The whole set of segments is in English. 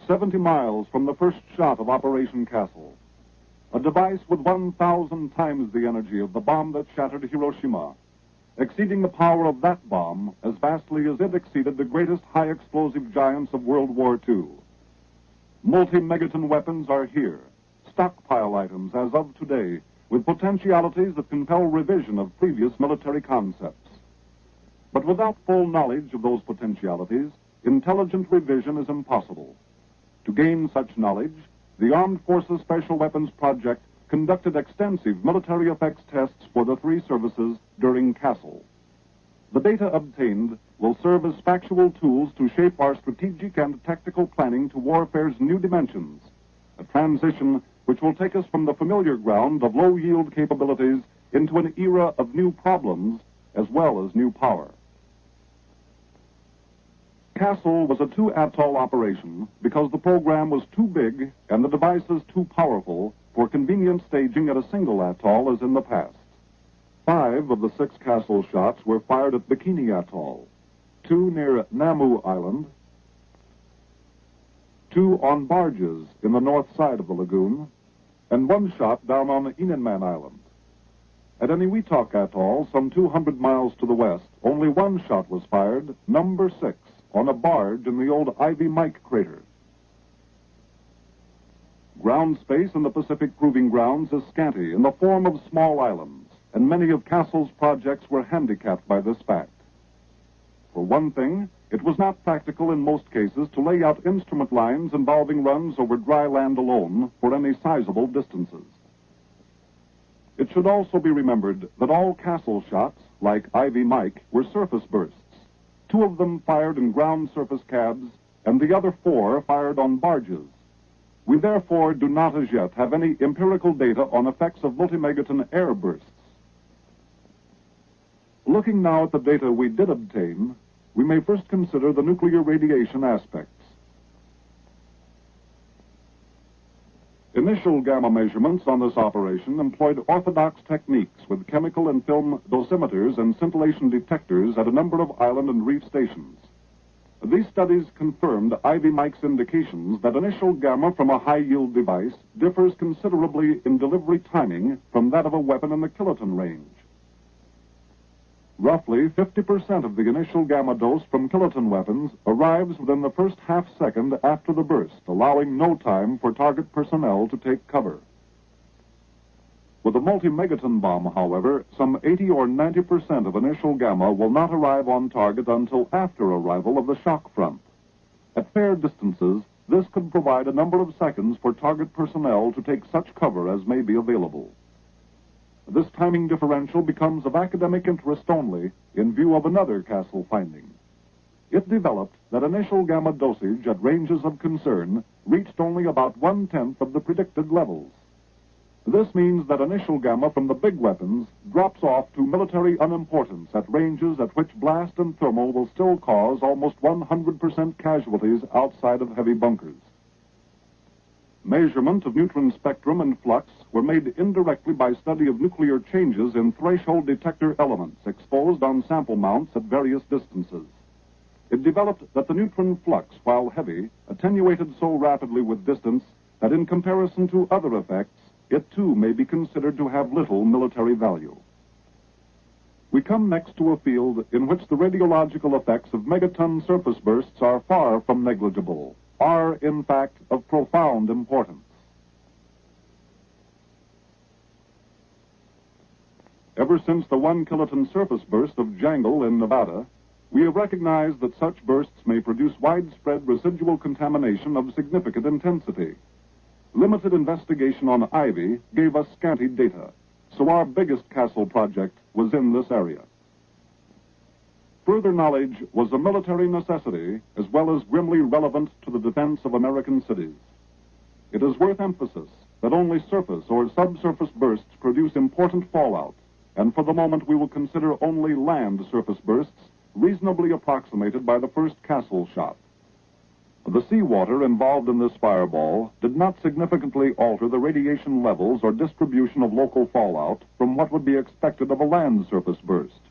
70 miles from the first shot of Operation Castle. A device with 1,000 times the energy of the bomb that shattered Hiroshima, exceeding the power of that bomb as vastly as it exceeded the greatest high-explosive giants of World War II. Multi-megaton weapons are here, stockpile items as of today, with potentialities that compel revision of previous military concepts. But without full knowledge of those potentialities, intelligent revision is impossible. To gain such knowledge, the Armed Forces Special Weapons Project conducted extensive military effects tests for the three services during Castle. The data obtained will serve as factual tools to shape our strategic and tactical planning to warfare's new dimensions, a transition which will take us from the familiar ground of low-yield capabilities into an era of new problems as well as new power. Castle was a two-atoll operation because the program was too big and the devices too powerful for convenient staging at a single atoll as in the past. 5 of the 6 Castle shots were fired at Bikini Atoll, 2 near Namu Island, 2 on barges in the north side of the lagoon, and 1 shot down on Inanman Island. At Eniwetok Atoll, some 200 miles to the west, only 1 shot was fired, number 6, on a barge in the old Ivy Mike crater. Ground space in the Pacific Proving Grounds is scanty in the form of small islands, and many of Castle's projects were handicapped by this fact. For one thing, it was not practical in most cases to lay out instrument lines involving runs over dry land alone for any sizable distances. It should also be remembered that all Castle shots, like Ivy Mike, were surface bursts. 2 of them fired in ground surface cabs, and the other 4 fired on barges. We therefore do not as yet have any empirical data on effects of multimegaton air bursts. Looking now at the data we did obtain, we may first consider the nuclear radiation aspects. Initial gamma measurements on this operation employed orthodox techniques with chemical and film dosimeters and scintillation detectors at a number of island and reef stations. These studies confirmed Ivy Mike's indications that initial gamma from a high-yield device differs considerably in delivery timing from that of a weapon in the kiloton range. Roughly 50% of the initial gamma dose from kiloton weapons arrives within the first half-second after the burst, allowing no time for target personnel to take cover. With a multi-megaton bomb, however, some 80 or 90% of initial gamma will not arrive on target until after arrival of the shock front. At fair distances, this could provide a number of seconds for target personnel to take such cover as may be available. This timing differential becomes of academic interest only in view of another Castle finding. It developed that initial gamma dosage at ranges of concern reached only about 1/10 of the predicted levels. This means that initial gamma from the big weapons drops off to military unimportance at ranges at which blast and thermal will still cause almost 100% casualties outside of heavy bunkers. Measurement of neutron spectrum and flux were made indirectly by study of nuclear changes in threshold detector elements exposed on sample mounts at various distances. It developed that the neutron flux, while heavy, attenuated so rapidly with distance that in comparison to other effects, it too may be considered to have little military value. We come next to a field in which the radiological effects of megaton surface bursts are far from negligible, are, in fact, of profound importance. Ever since the 1 kiloton surface burst of Jangle in Nevada, we have recognized that such bursts may produce widespread residual contamination of significant intensity. Limited investigation on Ivy gave us scanty data, so our biggest Castle project was in this area. Further knowledge was a military necessity as well as grimly relevant to the defense of American cities. It is worth emphasis that only surface or subsurface bursts produce important fallout, and for the moment we will consider only land surface bursts reasonably approximated by the first Castle shot. The seawater involved in this fireball did not significantly alter the radiation levels or distribution of local fallout from what would be expected of a land surface burst.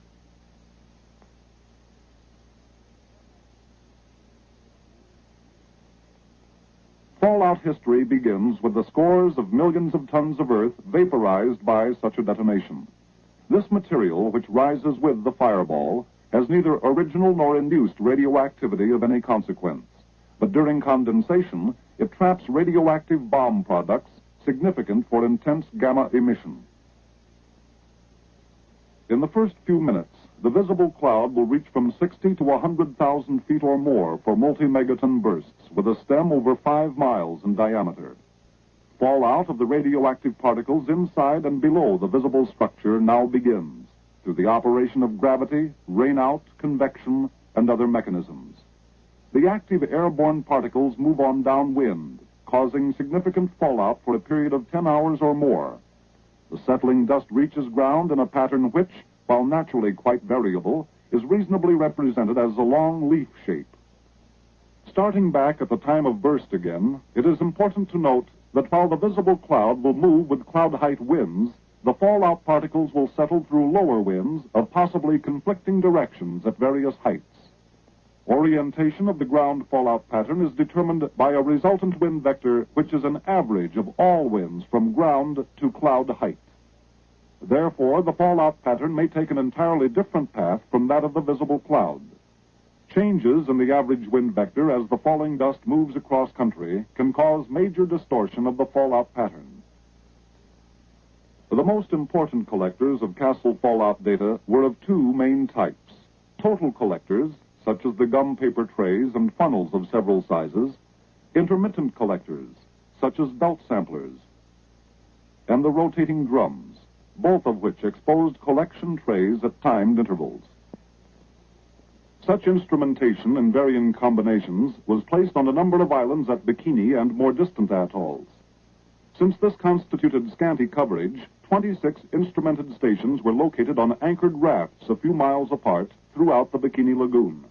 fallout history begins with the scores of millions of tons of earth vaporized by such a detonation. This material, which rises with the fireball, has neither original nor induced radioactivity of any consequence. But during condensation, it traps radioactive bomb products significant for intense gamma emission. In the first few minutes, the visible cloud will reach from 60 to 100,000 feet or more for multi-megaton bursts with a stem over 5 miles in diameter. Fallout of the radioactive particles inside and below the visible structure now begins through the operation of gravity, rainout, convection, and other mechanisms. The active airborne particles move on downwind, causing significant fallout for a period of 10 hours or more. The settling dust reaches ground in a pattern which, while naturally quite variable, is reasonably represented as a long leaf shape. Starting back at the time of burst again, it is important to note that while the visible cloud will move with cloud height winds, the fallout particles will settle through lower winds of possibly conflicting directions at various heights. Orientation of the ground fallout pattern is determined by a resultant wind vector which is an average of all winds from ground to cloud height. Therefore, the fallout pattern may take an entirely different path from that of the visible cloud. Changes in the average wind vector as the falling dust moves across country can cause major distortion of the fallout pattern. The most important collectors of Castle fallout data were of two main types: total collectors, such as the gum paper trays and funnels of several sizes; intermittent collectors, such as belt samplers; and the rotating drums, both of which exposed collection trays at timed intervals. Such instrumentation in varying combinations was placed on a number of islands at Bikini and more distant atolls. Since this constituted scanty coverage, 26 instrumented stations were located on anchored rafts a few miles apart throughout the Bikini Lagoon.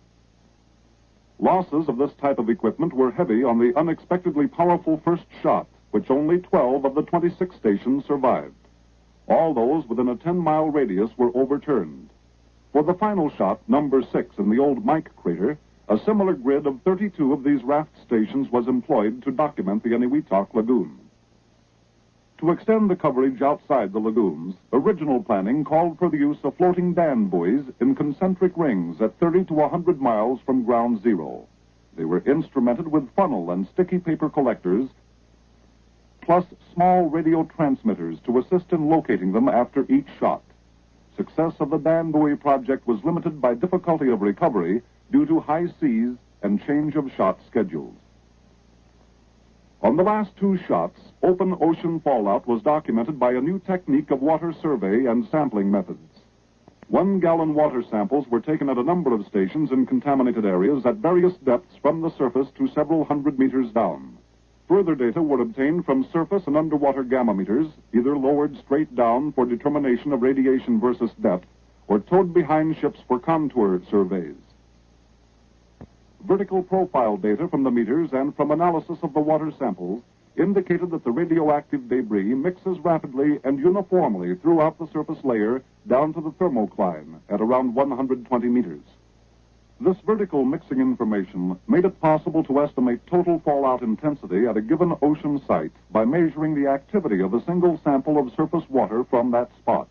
Losses of this type of equipment were heavy on the unexpectedly powerful first shot, which only 12 of the 26 stations survived. All those within a 10-mile radius were overturned. For the final shot, number 6 in the old Mike crater, a similar grid of 32 of these raft stations was employed to document the Eniwetok Lagoon. To extend the coverage outside the lagoons, original planning called for the use of floating dam buoys in concentric rings at 30 to 100 miles from ground zero. They were instrumented with funnel and sticky paper collectors, plus small radio transmitters to assist in locating them after each shot. Success of the dam buoy project was limited by difficulty of recovery due to high seas and change of shot schedules. On the last two shots, open ocean fallout was documented by a new technique of water survey and sampling methods. 1-gallon water samples were taken at a number of stations in contaminated areas at various depths from the surface to several hundred meters down. Further data were obtained from surface and underwater gamma meters, either lowered straight down for determination of radiation versus depth, or towed behind ships for contour surveys. Vertical profile data from the meters and from analysis of the water samples indicated that the radioactive debris mixes rapidly and uniformly throughout the surface layer down to the thermocline at around 120 meters. This vertical mixing information made it possible to estimate total fallout intensity at a given ocean site by measuring the activity of a single sample of surface water from that spot.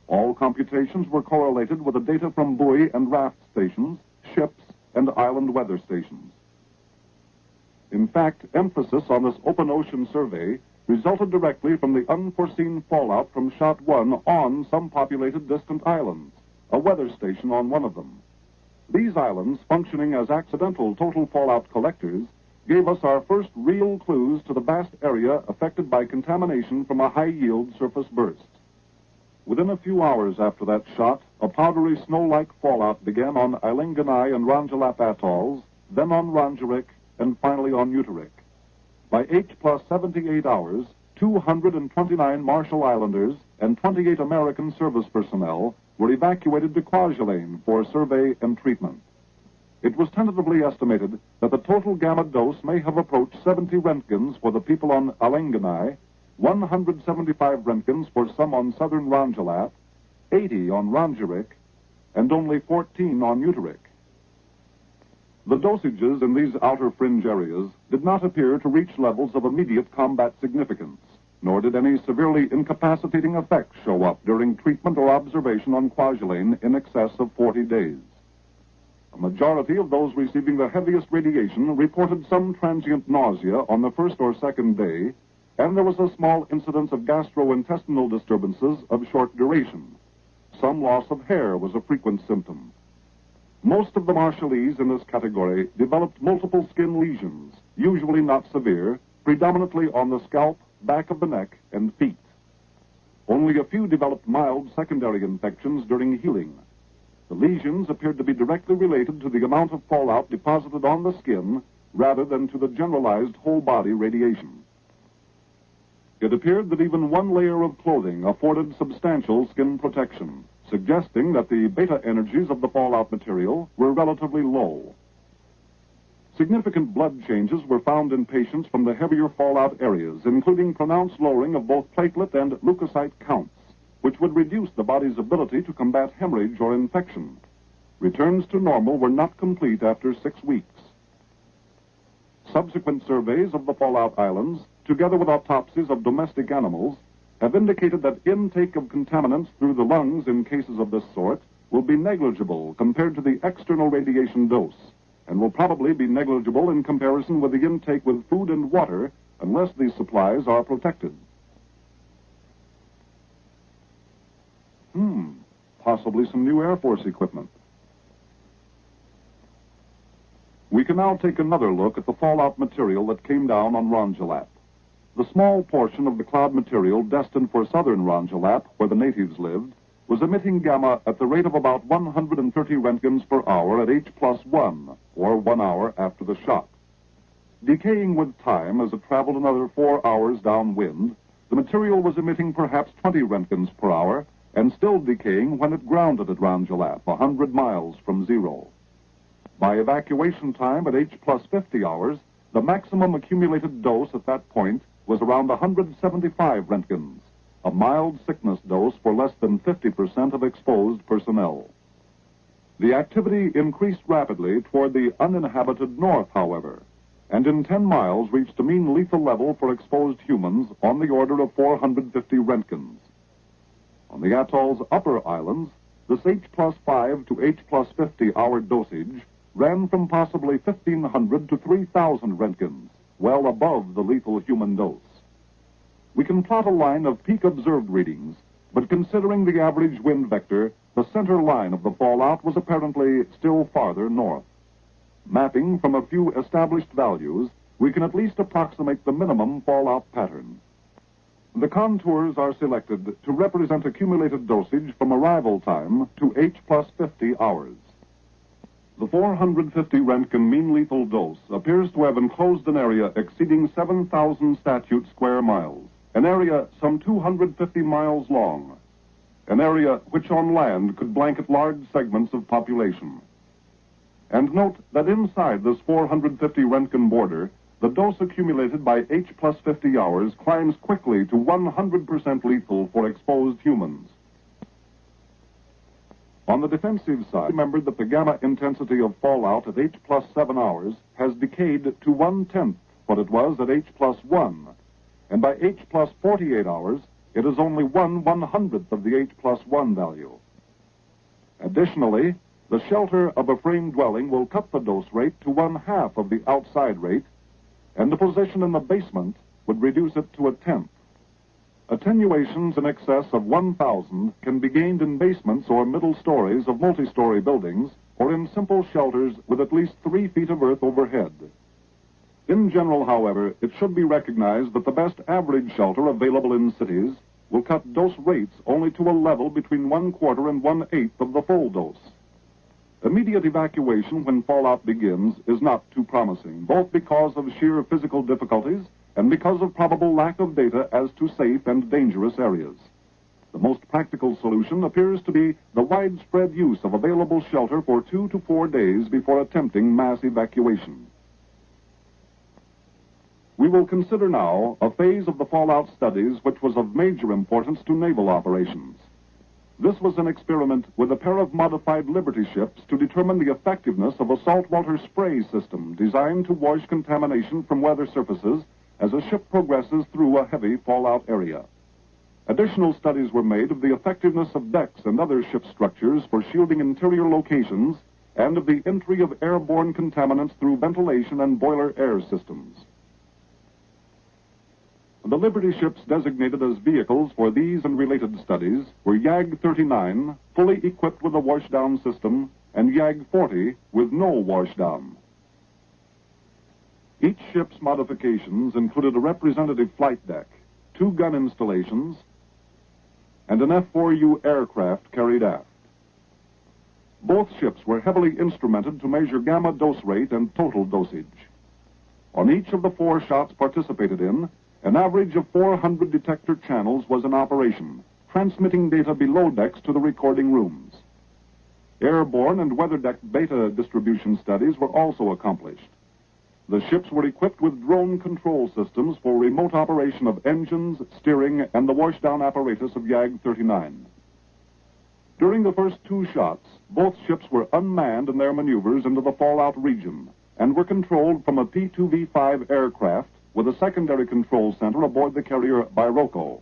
All computations were correlated with the data from buoy and raft stations, ships, and island weather stations. In fact, emphasis on this open ocean survey resulted directly from the unforeseen fallout from Shot 1 on some populated distant islands, a weather station on one of them. These islands, functioning as accidental total fallout collectors, gave us our first real clues to the vast area affected by contamination from a high-yield surface burst. Within a few hours after that shot, a powdery snow-like fallout began on Ilinganai and Rongelap atolls, then on Rongerik, and finally on Uterik. By H plus 78 hours, 229 Marshall Islanders and 28 American service personnel were evacuated to Kwajalein for survey and treatment. It was tentatively estimated that the total gamma dose may have approached 70 Roentgens for the people on Ilinganai, 175 Roentgens for some on southern Rongelap, 80 on Rongerik, and only 14 on Uterik. The dosages in these outer fringe areas did not appear to reach levels of immediate combat significance, nor did any severely incapacitating effects show up during treatment or observation on quasulane in excess of 40 days. A majority of those receiving the heaviest radiation reported some transient nausea on the first or second day, and there was a small incidence of gastrointestinal disturbances of short duration. Some loss of hair was a frequent symptom. Most of the Marshallese in this category developed multiple skin lesions, usually not severe, predominantly on the scalp, back of the neck, and feet. Only a few developed mild secondary infections during healing. The lesions appeared to be directly related to the amount of fallout deposited on the skin rather than to the generalized whole-body radiation. It appeared that even one layer of clothing afforded substantial skin protection, suggesting that the beta energies of the fallout material were relatively low. Significant blood changes were found in patients from the heavier fallout areas, including pronounced lowering of both platelet and leukocyte counts, which would reduce the body's ability to combat hemorrhage or infection. Returns to normal were not complete after 6 weeks. Subsequent surveys of the fallout islands, together with autopsies of domestic animals, have indicated that intake of contaminants through the lungs in cases of this sort will be negligible compared to the external radiation dose, and will probably be negligible in comparison with the intake with food and water unless these supplies are protected. Possibly some new Air Force equipment. We can now take another look at the fallout material that came down on Rongelap. The small portion of the cloud material destined for southern Rongelap, where the natives lived, was emitting gamma at the rate of about 130 roentgens per hour at H+1, or 1 hour after the shock. Decaying with time as it traveled another 4 hours downwind, the material was emitting perhaps 20 roentgens per hour, and still decaying when it grounded at Rongelap, 100 miles from zero. By evacuation time at H+50 hours, the maximum accumulated dose at that point was around 175 roentgens, a mild sickness dose for less than 50% of exposed personnel. The activity increased rapidly toward the uninhabited north, however, and in 10 miles reached a mean lethal level for exposed humans on the order of 450 roentgens. On the atoll's upper islands, this H+5 to H+50 hour dosage ran from possibly 1,500 to 3,000 roentgens, well above the lethal human dose. We can plot a line of peak observed readings, but considering the average wind vector, the center line of the fallout was apparently still farther north. Mapping from a few established values, we can at least approximate the minimum fallout pattern. The contours are selected to represent accumulated dosage from arrival time to H+50 hours. The 450 Roentgen mean lethal dose appears to have enclosed an area exceeding 7,000 statute square miles, an area some 250 miles long, an area which on land could blanket large segments of population. And note that inside this 450 Roentgen border, the dose accumulated by H+50 hours climbs quickly to 100% lethal for exposed humans. On the defensive side, remember that the gamma intensity of fallout at H+7 hours has decayed to 1/10 what it was at H+1, and by H+48 hours, it is only 1/100th of the H+1 value. Additionally, the shelter of a frame dwelling will cut the dose rate to 1/2 of the outside rate, and the position in the basement would reduce it to 1/10. Attenuations in excess of 1,000 can be gained in basements or middle stories of multi-story buildings, or in simple shelters with at least 3 feet of earth overhead. In general, however, it should be recognized that the best average shelter available in cities will cut dose rates only to a level between 1/4 and 1/8 of the full dose. Immediate evacuation when fallout begins is not too promising, both because of sheer physical difficulties and because of probable lack of data as to safe and dangerous areas. The most practical solution appears to be the widespread use of available shelter for 2 to 4 days before attempting mass evacuation. We will consider now a phase of the fallout studies which was of major importance to naval operations. This was an experiment with a pair of modified Liberty ships to determine the effectiveness of a saltwater spray system designed to wash contamination from weather surfaces as a ship progresses through a heavy fallout area. Additional studies were made of the effectiveness of decks and other ship structures for shielding interior locations and of the entry of airborne contaminants through ventilation and boiler air systems. The Liberty ships designated as vehicles for these and related studies were YAG-39, fully equipped with a washdown system, and YAG-40 with no washdown. Each ship's modifications included a representative flight deck, 2 gun installations, and an F-4U aircraft carried aft. Both ships were heavily instrumented to measure gamma dose rate and total dosage. On each of the 4 shots participated in, an average of 400 detector channels was in operation, transmitting data below decks to the recording rooms. Airborne and weather deck beta distribution studies were also accomplished. The ships were equipped with drone control systems for remote operation of engines, steering, and the washdown apparatus of YAG-39. During the first 2 shots, both ships were unmanned in their maneuvers into the fallout region and were controlled from a P-2V-5 aircraft with a secondary control center aboard the carrier Biroko.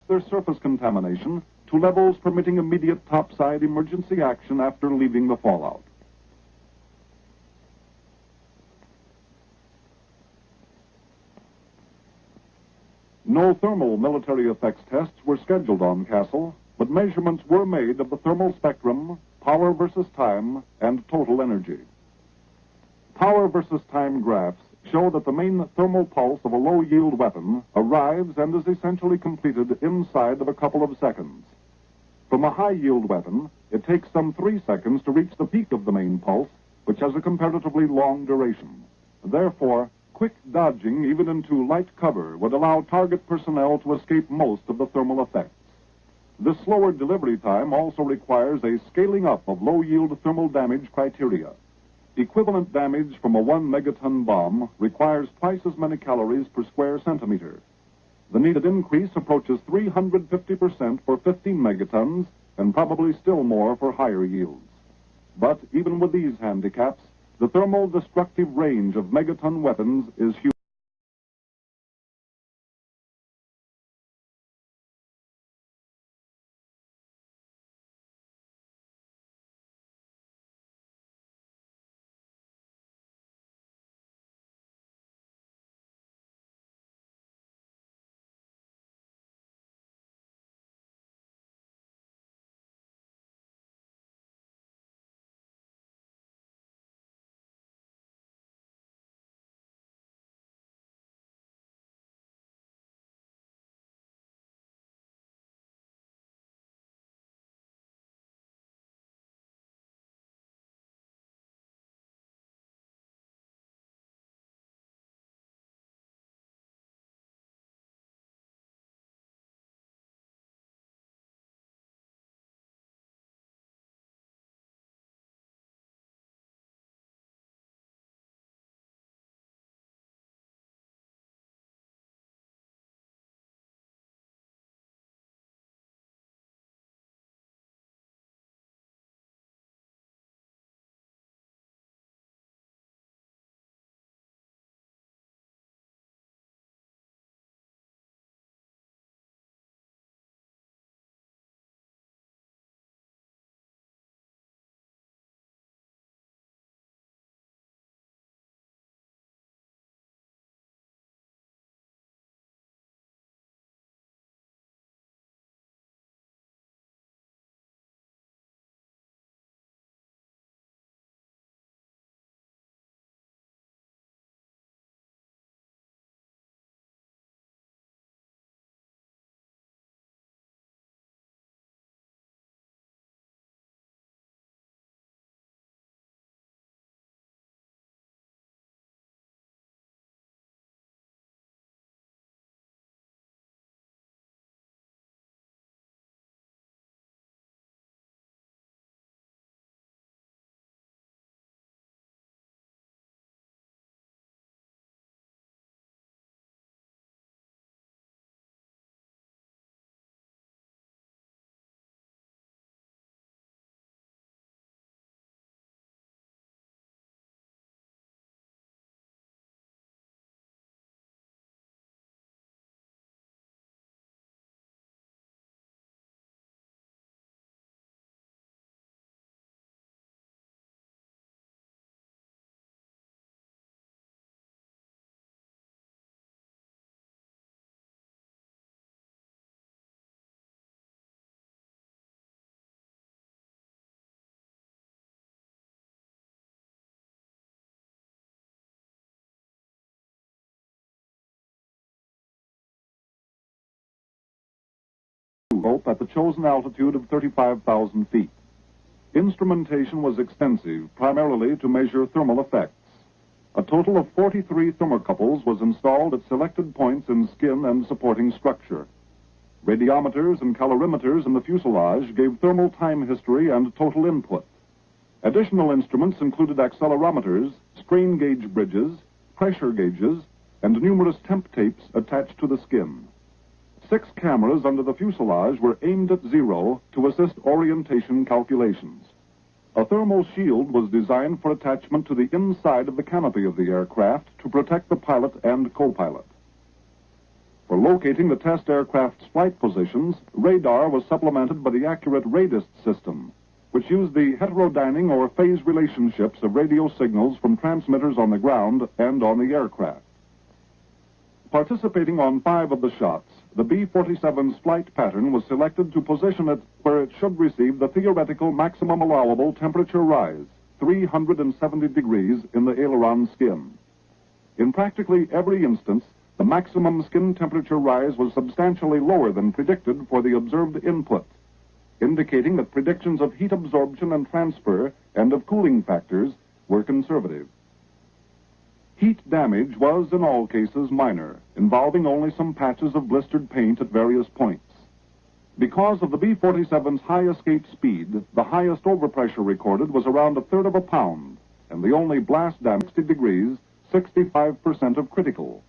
Their surface contamination to levels permitting immediate topside emergency action after leaving the fallout. No thermal military effects tests were scheduled on Castle, but measurements were made of the thermal spectrum, power versus time, and total energy. Power versus time graphs show that the main thermal pulse of a low-yield weapon arrives and is essentially completed inside of a couple of seconds. From a high-yield weapon, it takes some 3 seconds to reach the peak of the main pulse, which has a comparatively long duration. Therefore, quick dodging, even into light cover, would allow target personnel to escape most of the thermal effects. This slower delivery time also requires a scaling up of low-yield thermal damage criteria. Equivalent damage from a 1 megaton bomb requires twice as many calories per square centimeter. The needed increase approaches 350% for 15 megatons, and probably still more for higher yields. But even with these handicaps, the thermal destructive range of megaton weapons is huge. telescope at the chosen altitude of 35,000 feet. Instrumentation was extensive, primarily to measure thermal effects. A total of 43 thermocouples was installed at selected points in skin and supporting structure. Radiometers and calorimeters in the fuselage gave thermal time history and total input. Additional instruments included accelerometers, strain gauge bridges, pressure gauges, and numerous temp tapes attached to the skin. 6 cameras under the fuselage were aimed at zero to assist orientation calculations. A thermal shield was designed for attachment to the inside of the canopy of the aircraft to protect the pilot and co-pilot. For locating the test aircraft's flight positions, radar was supplemented by the accurate radist system, which used the heterodyning or phase relationships of radio signals from transmitters on the ground and on the aircraft. Participating on 5 of the shots, the B-47's flight pattern was selected to position it where it should receive the theoretical maximum allowable temperature rise, 370 degrees in the aileron skin. In practically every instance, the maximum skin temperature rise was substantially lower than predicted for the observed input, indicating that predictions of heat absorption and transfer and of cooling factors were conservative. Heat damage was, in all cases, minor, involving only some patches of blistered paint at various points. Because of the B-47's high escape speed, the highest overpressure recorded was around 1/3 of a pound, and the only blast damage 60 degrees, 65% of critical.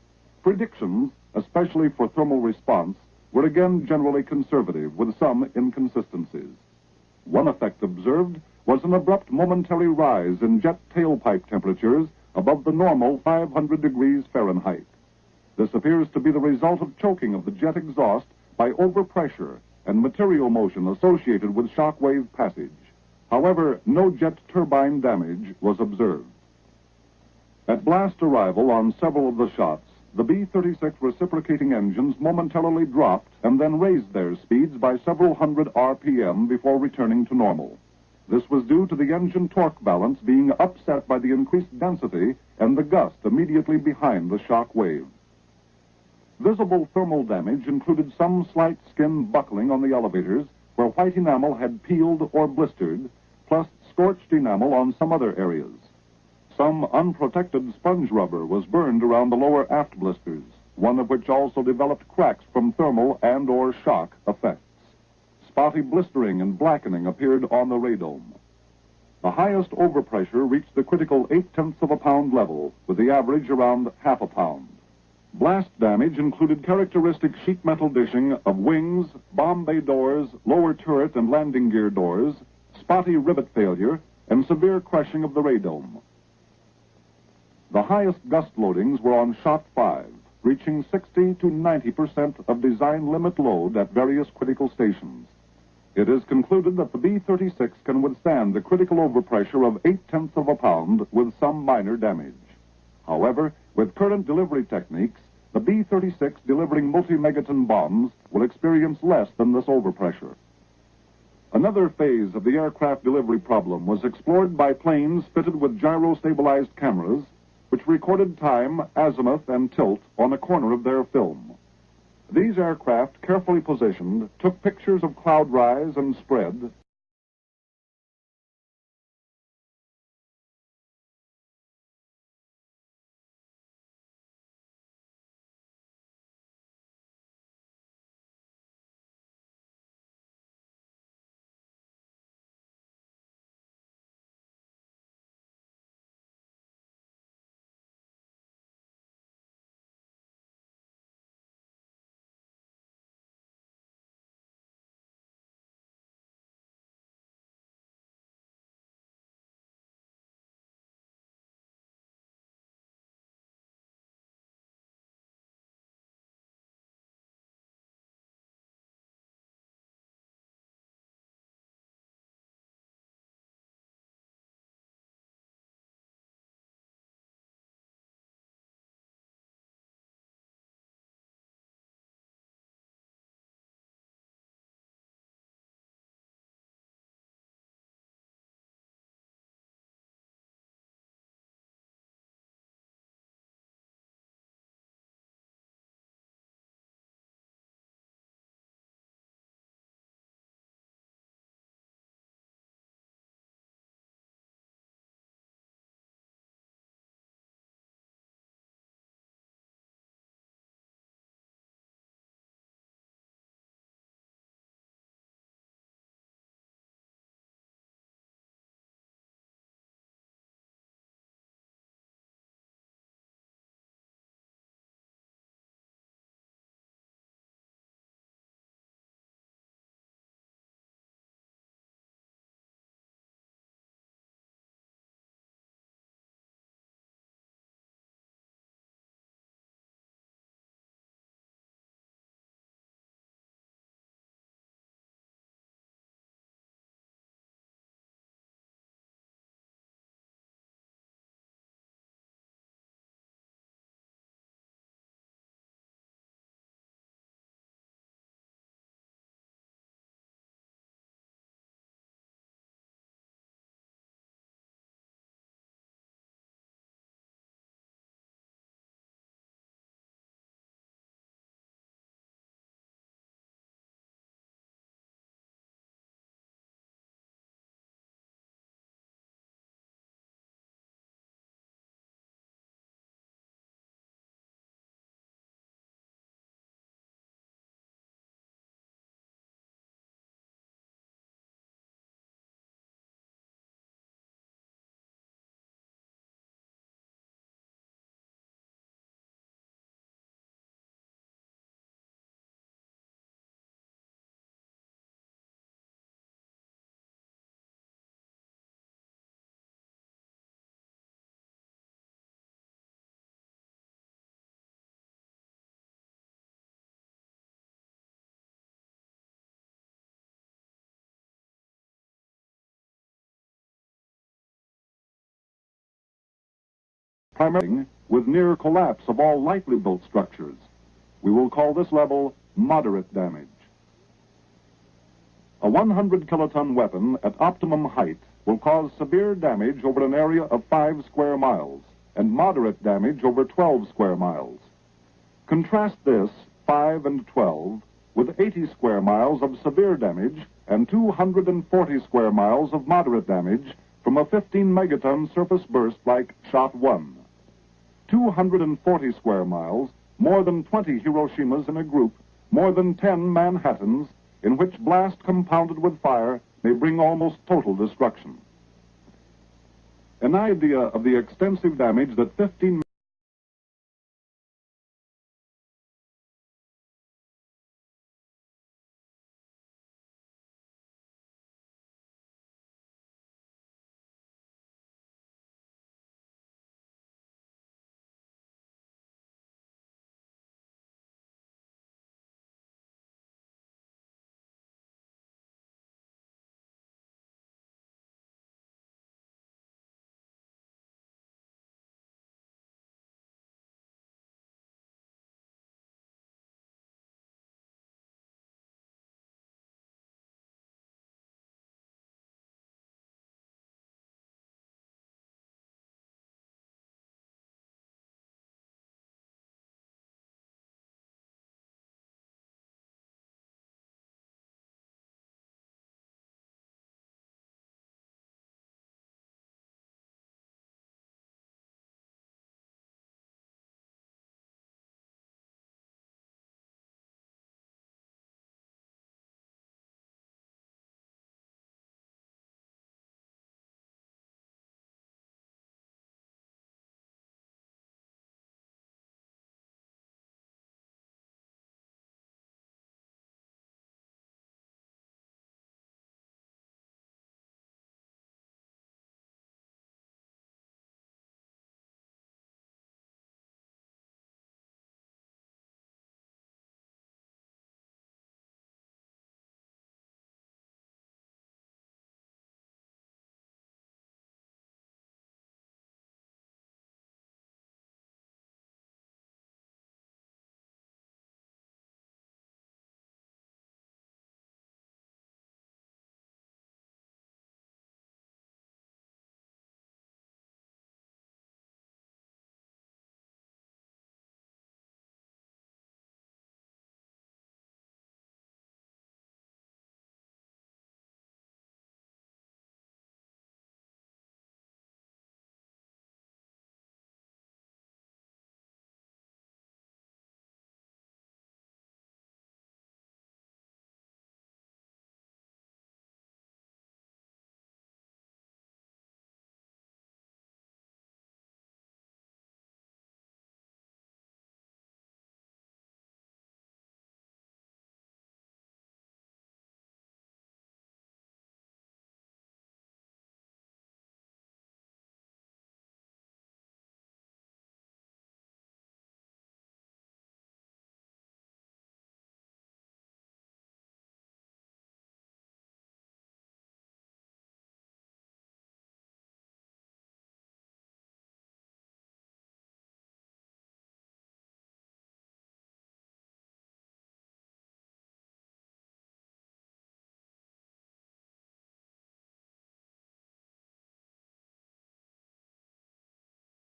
Predictions, especially for thermal response, were again generally conservative, with some inconsistencies. One effect observed was an abrupt momentary rise in jet tailpipe temperatures above the normal 500 degrees Fahrenheit. This appears to be the result of choking of the jet exhaust by overpressure and material motion associated with shock wave passage. However, no jet turbine damage was observed. At blast arrival on several of the shots, the B-36 reciprocating engines momentarily dropped and then raised their speeds by several hundred RPM before returning to normal. This was due to the engine torque balance being upset by the increased density and the gust immediately behind the shock wave. Visible thermal damage included some slight skin buckling on the elevators where white enamel had peeled or blistered, plus scorched enamel on some other areas. Some unprotected sponge rubber was burned around the lower aft blisters, one of which also developed cracks from thermal and/or shock effects. Spotty blistering and blackening appeared on the radome. The highest overpressure reached the critical 0.8 of a pound level, with the average around 1/2 pound. Blast damage included characteristic sheet metal dishing of wings, bomb bay doors, lower turret and landing gear doors, spotty rivet failure, and severe crushing of the radome. The highest gust loadings were on shot 5, reaching 60 to 90% of design limit load at various critical stations. It is concluded that the B-36 can withstand the critical overpressure of 0.8 of a pound with some minor damage. However, with current delivery techniques, the B-36 delivering multi-megaton bombs will experience less than this overpressure. Another phase of the aircraft delivery problem was explored by planes fitted with gyro-stabilized cameras, which recorded time, azimuth, and tilt on a corner of their film. These aircraft, carefully positioned, took pictures of cloud rise and spread, primarily with near collapse of all lightly built structures. We will call this level moderate damage. A 100 kiloton weapon at optimum height will cause severe damage over an area of 5 square miles and moderate damage over 12 square miles. Contrast this, 5 and 12, with 80 square miles of severe damage and 240 square miles of moderate damage from a 15 megaton surface burst like Shot 1. 240 square miles, more than 20 Hiroshimas in a group, more than 10 Manhattans, in which blast compounded with fire may bring almost total destruction. An idea of the extensive damage that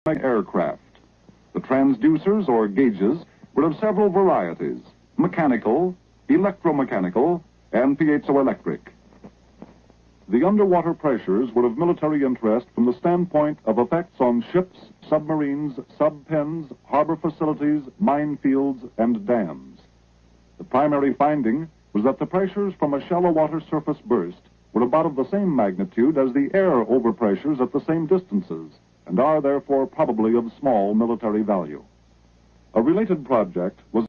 15aircraft. The transducers or gauges were of several varieties: mechanical, electromechanical, and piezoelectric. The underwater pressures were of military interest from the standpoint of effects on ships, submarines, sub-pens, harbor facilities, minefields, and dams. The primary finding was that the pressures from a shallow water surface burst were about of the same magnitude as the air overpressures at the same distances, and are therefore probably of small military value. A related project was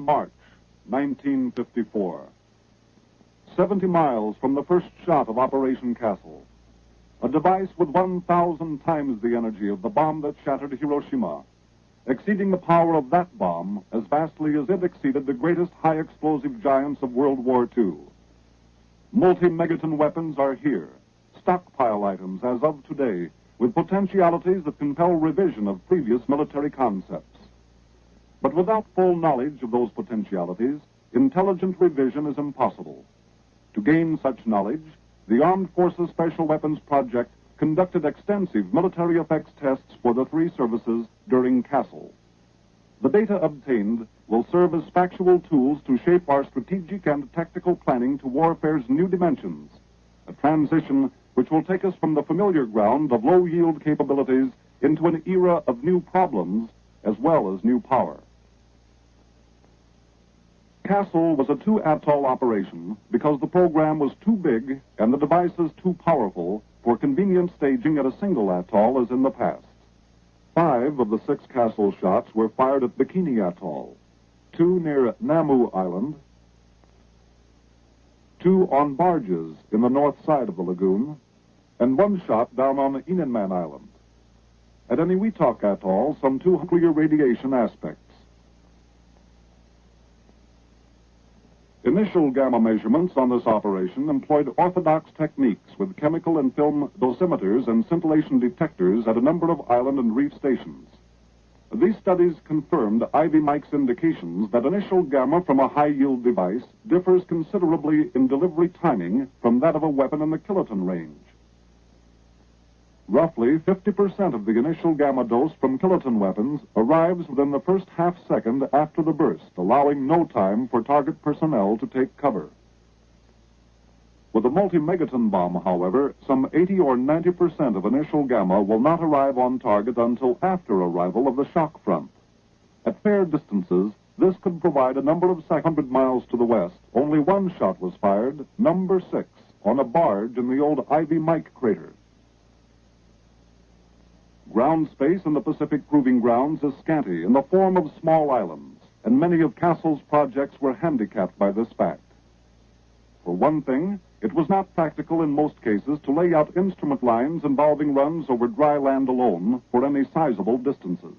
March 1954. 70 miles from the first shot of Operation Castle, a device with 1,000 times the energy of the bomb that shattered Hiroshima, exceeding the power of that bomb as vastly as it exceeded the greatest high-explosive giants of World War II. Multi-megaton weapons are here, stockpile items as of today, with potentialities that compel revision of previous military concepts. But without full knowledge of those potentialities, intelligent revision is impossible. To gain such knowledge, the Armed Forces Special Weapons Project conducted extensive military effects tests for the three services during Castle. The data obtained will serve as factual tools to shape our strategic and tactical planning to warfare's new dimensions, a transition which will take us from the familiar ground of low-yield capabilities into an era of new problems as well as new power. Castle was a two-atoll operation because the program was too big and the devices too powerful for convenient staging at a single atoll as in the past. 5 of the 6 Castle shots were fired at Bikini Atoll, 2 near Namu Island, 2 on barges in the north side of the lagoon, and 1 shot down on Inanman Island. At Eniwetok Atoll, some 2 nuclear radiation aspects. Initial gamma measurements on this operation employed orthodox techniques with chemical and film dosimeters and scintillation detectors at a number of island and reef stations. These studies confirmed Ivy Mike's indications that initial gamma from a high-yield device differs considerably in delivery timing from that of a weapon in the kiloton range. Roughly 50% of the initial gamma dose from kiloton weapons arrives within the first half-second after the burst, allowing no time for target personnel to take cover. With a multi-megaton bomb, however, some 80 or 90% of initial gamma will not arrive on target until after arrival of the shock front. At fair distances, this could provide a number of 100 miles to the west. Only 1 shot was fired, number 6, on a barge in the old Ivy Mike crater. Ground space in the Pacific Proving Grounds is scanty in the form of small islands, and many of Castle's projects were handicapped by this fact. For one thing, it was not practical in most cases to lay out instrument lines involving runs over dry land alone for any sizable distances.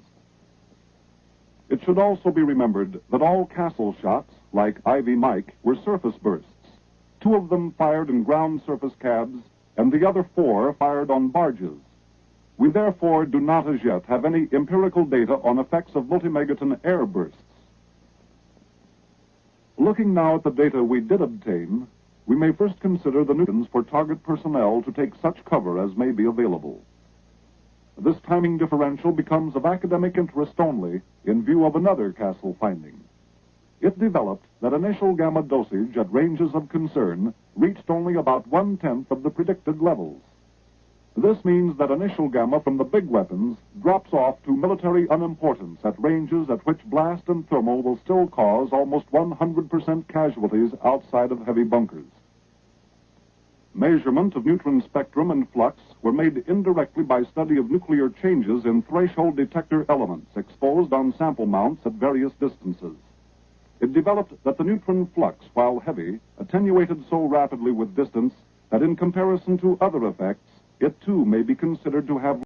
It should also be remembered that all Castle shots, like Ivy Mike, were surface bursts, 2 of them fired in ground surface cabs, and the other 4 fired on barges. We therefore do not as yet have any empirical data on effects of multi-megaton air bursts. Looking now at the data we did obtain, we may first consider the nuisance for target personnel to take such cover as may be available. This timing differential becomes of academic interest only in view of another Castle finding. It developed that initial gamma dosage at ranges of concern reached only about 1/10 of the predicted levels. This means that initial gamma from the big weapons drops off to military unimportance at ranges at which blast and thermal will still cause almost 100% casualties outside of heavy bunkers. Measurement of neutron spectrum and flux were made indirectly by study of nuclear changes in threshold detector elements exposed on sample mounts at various distances. It developed that the neutron flux, while heavy, attenuated so rapidly with distance that in comparison to other effects, it too may be considered to have